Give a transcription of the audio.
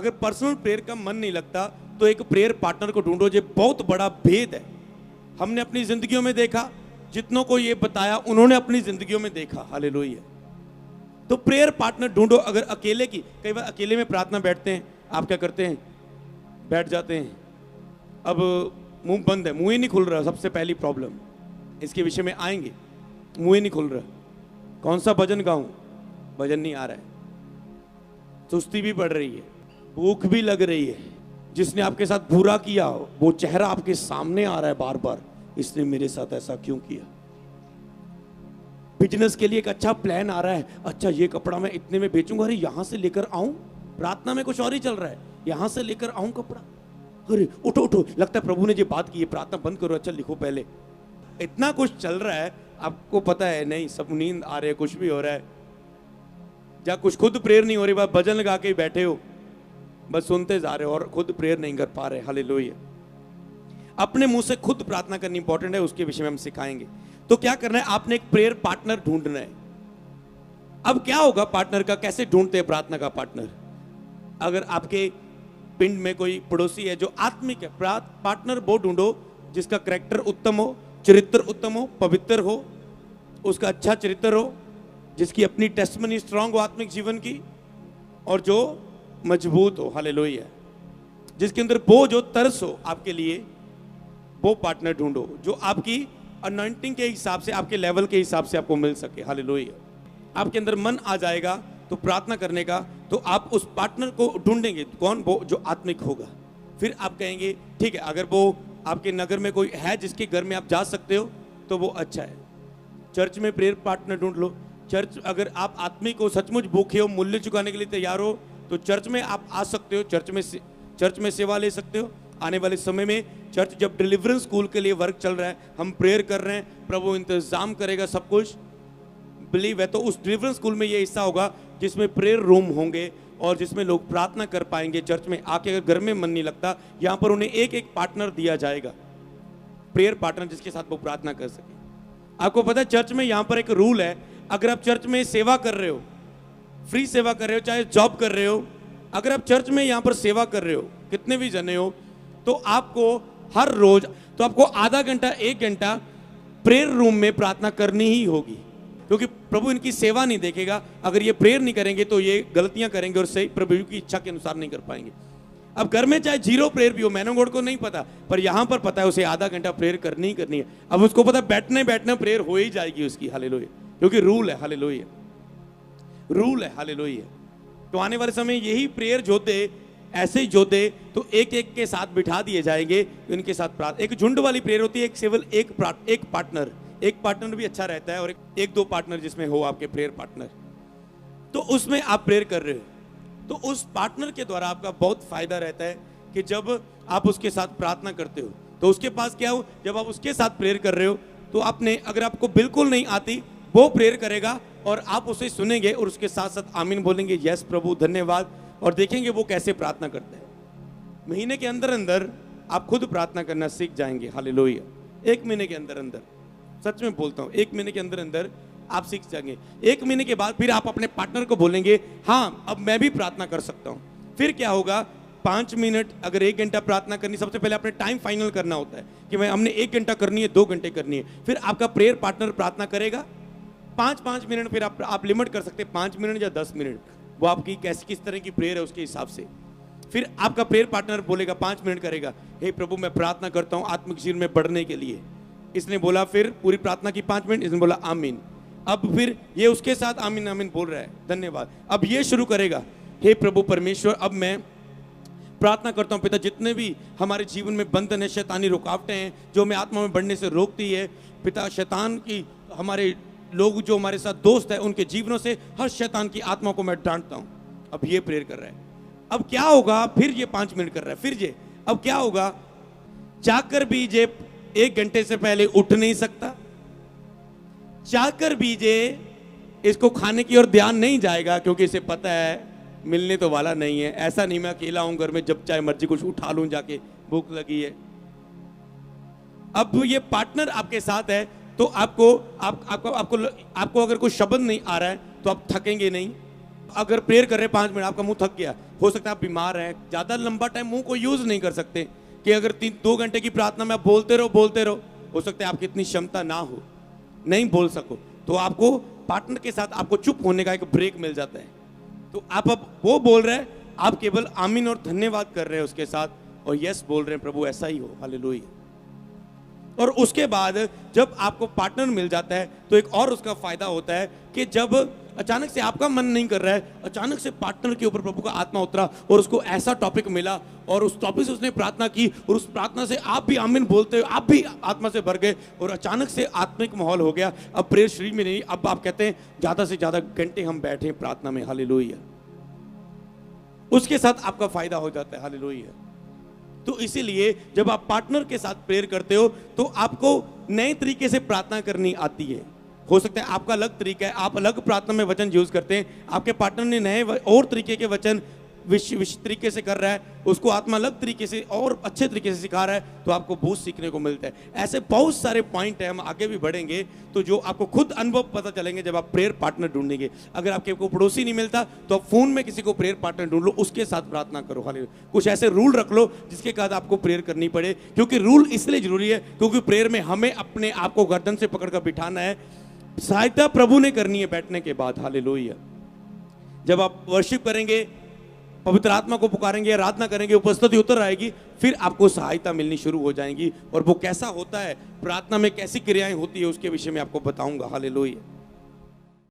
अगर personal prayer का मन नहीं लगता तो एक प्रेयर पार्टनर को ढूंढो। ये बहुत बड़ा भेद है, हमने अपनी जिंदगियों में देखा, जितनों को ये बताया उन्होंने अपनी जिंदगियों में देखा। हालेलुया। तो प्रेयर पार्टनर ढूंढो। अगर अकेले की, कई बार अकेले में प्रार्थना बैठते हैं, आप क्या करते हैं, बैठ जाते हैं, अब मुंह बंद है, मुंह ही नहीं खुल रहा। सबसे पहली प्रॉब्लम, इसके विषय में आएंगे। मुंह ही नहीं खुल रहा, कौन सा भजन गाऊं, भजन नहीं आ रहा है, सुस्ती भी बढ़ रही है, भूख भी लग रही है, जिसने आपके साथ बुरा किया वो चेहरा आपके सामने आ रहा है बार बार, इसने मेरे साथ ऐसा क्यों किया। बिजनेस के लिए एक अच्छा प्लान आ रहा है, अच्छा ये कपड़ा मैं इतने में बेचूंगा, अरे यहां से लेकर आऊं, प्रार्थना में कुछ और ही चल रहा है, यहां से लेकर आऊं कपड़ा, अरे उठो उठो, लगता है प्रभु ने ये बात की है, प्रार्थना बंद करो, अच्छा लिखो पहले। इतना कुछ चल रहा है, आपको पता है नहीं, सब नींद आ रही है, कुछ भी हो रहा है, या कुछ खुद प्रेयर नहीं हो रही, बात भजन लगा के बैठे हो, बस सुनते जा रहे हो और खुद प्रेयर नहीं कर पा रहे। हालेलुया। अपने मुंह से खुद प्रार्थना करनी इंपॉर्टेंट है, उसके विषय में हम सिखाएंगे। तो क्या करना है, आपने एक प्रेयर पार्टनर ढूंढना है। अब क्या होगा पार्टनर का, कैसे ढूंढते हैं प्रार्थना का पार्टनर। अगर आपके पिंड में कोई पड़ोसी है जो आत्मिक है, पार्टनर वो ढूंढो जिसका करैक्टर उत्तम हो, चरित्र उत्तम हो, पवित्र हो, उसका अच्छा चरित्र हो, जिसकी अपनी टेस्टमनी स्ट्रांग हो आत्मिक जीवन की, और जो मजबूत हो। हालेलुया। जिसके अंदर वो जो तरस हो आपके लिए, वो पार्टनर ढूंढो जो आपकी अनॉइंटिंग के हिसाब से, आपके लेवल के हिसाब से आपको मिल सके। हालेलुया। आपके अंदर मन आ जाएगा तो प्रार्थना करने का, तो आप उस पार्टनर को ढूंढेंगे, कौन, वो जो आत्मिक होगा। फिर आप कहेंगे ठीक है, अगर वो आपके नगर में कोई है जिसके घर में आप जा सकते हो तो वो अच्छा है। चर्च में प्रेयर पार्टनर ढूंढ लो। चर्च, अगर आप आत्मिक हो, सचमुच भूखे हो, मूल्य चुकाने के लिए तैयार हो, तो चर्च में आप आ सकते हो, चर्च में सेवा ले सकते हो। आने वाले समय में चर्च जब डिलीवरेंस स्कूल के लिए वर्क चल रहा है, हम प्रेयर कर रहे हैं, प्रभु इंतजाम करेगा सब कुछ, बिलीव है। तो उस डिलीवरेंस स्कूल में ये हिस्सा होगा जिसमें प्रेयर रूम होंगे और जिसमें लोग प्रार्थना कर पाएंगे। चर्च में आके अगर घर में मन नहीं लगता, यहाँ पर उन्हें एक एक पार्टनर दिया जाएगा, प्रेयर पार्टनर, जिसके साथ वो प्रार्थना कर सके। आपको पता है चर्च में यहाँ पर एक रूल है, अगर आप चर्च में सेवा कर रहे हो, फ्री सेवा कर रहे हो, चाहे जॉब कर रहे हो, अगर आप चर्च में यहाँ पर सेवा कर रहे हो, कितने भी जने हो, तो आपको हर रोज, तो आपको आधा घंटा 1 घंटा प्रेयर रूम में प्रार्थना करनी ही होगी, क्योंकि प्रभु इनकी सेवा नहीं देखेगा अगर ये प्रेयर नहीं करेंगे, तो ये गलतियां करेंगे और सही प्रभु की इच्छा के अनुसार नहीं कर पाएंगे। अब घर में चाहे 0 प्रेयर भी हो, मैन ऑफ गॉड को नहीं पता, पर यहां पर पता है उसे आधा घंटा प्रेयर करनी ही करनी है। अब उसको पता बैठने प्रेयर हो ही जाएगी उसकी। हालेलुया। क्योंकि रूल है। हालेलुया। रूल है। हालेलुया। तो आने वाले समय यही प्रेयर जोते, ऐसे ही जोते, तो एक एक के साथ बिठा दिए जाएंगे, उनके साथ प्रार्थना। एक झुंड वाली प्रेयर होती है, एक केवल एक पार्टनर भी अच्छा रहता है, और एक 2 पार्टनर जिसमें हो आपके प्रेयर पार्टनर, तो उसमें आप प्रेयर कर रहे हो, तो उस पार्टनर के द्वारा आपका बहुत फायदा रहता है कि जब आप उसके साथ प्रार्थना करते हो तो उसके पास क्या हो, जब आप उसके साथ प्रेयर कर रहे हो तो आपने, अगर आपको बिल्कुल नहीं आती, वो प्रेयर करेगा और आप उसे सुनेंगे और उसके साथ साथ आमीन बोलेंगे, यस प्रभु धन्यवाद, और देखेंगे वो कैसे प्रार्थना करता है। महीने के अंदर अंदर आप खुद प्रार्थना करना सीख जाएंगे। हालेलुया। 1 महीने के अंदर अंदर, सच में बोलता हूं, 1 महीने के अंदर अंदर आप सीख जाएंगे। 1 महीने के बाद फिर आप अपने पार्टनर को बोलेंगे, हाँ अब मैं भी प्रार्थना कर सकता हूं। फिर क्या होगा, 5 मिनट, अगर 1 घंटा प्रार्थना करनी, सबसे पहले अपने टाइम फाइनल करना होता है कि हमने 1 घंटा करनी है, 2 घंटे करनी है। फिर आपका प्रेयर पार्टनर प्रार्थना करेगा 5-5 मिनट, फिर आप लिमिट कर सकते हैं 5 मिनट या 10 मिनट, वो आपकी किस तरह की प्रेयर है उसके हिसाब से। फिर आपका प्रेयर पार्टनर बोलेगा 5 मिनट करेगा, हे प्रभु मैं प्रार्थना करता हूं आत्मिक जीवन में बढ़ने के लिए। इसने बोला, फिर पूरी प्रार्थना की 5 मिनट, इसने बोला आमीन। अब फिर ये उसके साथ आमीन आमीन बोल रहा है, धन्यवाद। अब ये शुरू करेगा, हे प्रभु परमेश्वर, अब मैं प्रार्थना करता हूं पिता, जितने भी हमारे जीवन में बंधन है, शैतानी रुकावटें हैं जो हमें आत्मा में बढ़ने से रोकती है पिता, शैतान की, हमारे लोग जो हमारे साथ दोस्त है उनके जीवनों से हर शैतान की आत्मा को मैं डांटता हूं। अब ये प्रेयर कर रहा है। अब क्या होगा, फिर ये 5 मिनट कर रहा है, फिर ये, अब क्या होगा, चाहकर भी ये 1 घंटे से पहले उठ नहीं सकता, चाहकर भी ये इसको खाने की ओर ध्यान नहीं जाएगा, क्योंकि इसे पता है मिलने तो वाला नहीं है। ऐसा नहीं मैं अकेला हूं घर में, जब चाहे मर्जी कुछ उठा लूं जाके, भूख लगी है। अब ये पार्टनर आपके साथ है तो आपको अगर कोई शब्द नहीं आ रहा है तो आप थकेंगे नहीं, अगर प्रेयर कर रहे 5 मिनट, आपका मुंह थक गया, हो सकता है आप बीमार हैं, ज्यादा लंबा टाइम मुंह को यूज नहीं कर सकते, कि अगर 2 घंटे की प्रार्थना में आप बोलते रहो, हो सकता है आपकी इतनी क्षमता ना हो, नहीं बोल सको, तो आपको पार्टनर के साथ आपको चुप होने का एक ब्रेक मिल जाता है। तो आप अब वो बोल रहे हैं, आप केवल आमीन और धन्यवाद कर रहे हैं उसके साथ, और यस बोल रहे हैं, प्रभु ऐसा ही हो, हालेलुया। और उसके बाद जब आपको पार्टनर मिल जाता है तो एक और उसका फायदा होता है कि जब अचानक से आपका मन नहीं कर रहा है, अचानक से पार्टनर के ऊपर प्रभु का आत्मा उतरा और उसको ऐसा टॉपिक मिला और उस टॉपिक से उसने प्रार्थना की, और उस प्रार्थना से आप भी आमीन बोलते हो, आप भी आत्मा से भर गए और अचानक से आत्मिक माहौल हो गया। अब प्रेयर श्री में नहीं, अब आप कहते हैं ज्यादा से ज्यादा घंटे हम बैठे प्रार्थना में, हालेलुया। उसके साथ आपका फायदा हो जाता है, हालेलुया। तो इसीलिए जब आप पार्टनर के साथ प्रेयर करते हो तो आपको नए तरीके से प्रार्थना करनी आती है। हो सकता है आपका अलग तरीका है, आप अलग प्रार्थना में वचन यूज करते हैं, आपके पार्टनर ने नए और तरीके के वचन विशेष तरीके से कर रहा है, उसको आत्मा अलग तरीके से और अच्छे तरीके से सिखा रहा है, तो आपको बहुत सीखने को मिलता है। ऐसे बहुत सारे पॉइंट है, हम आगे भी बढ़ेंगे तो जो आपको खुद अनुभव पता चलेंगे जब आप प्रेयर पार्टनर ढूंढेंगे। अगर आपके को पड़ोसी नहीं मिलता तो आप फोन में किसी को प्रेयर पार्टनर ढूंढ लो, उसके साथ प्रार्थना करो, हालेलुया। कुछ ऐसे रूल रख लो जिसके बाद आपको प्रेयर करनी पड़े, क्योंकि रूल इसलिए जरूरी है क्योंकि प्रेयर में हमें अपने आप को गर्दन से पकड़कर बिठाना है, सहायता प्रभु ने करनी है बैठने के बाद, हालेलुया। जब आप वर्शिप करेंगे, पवित्र आत्मा को पुकारेंगे, आराधना करेंगे, उपस्थिति उतर आएगी, फिर आपको सहायता मिलनी शुरू हो जाएगी। और वो कैसा होता है, प्रार्थना में कैसी क्रियाएं होती है, उसके विषय में आपको बताऊंगा, हालेलुया।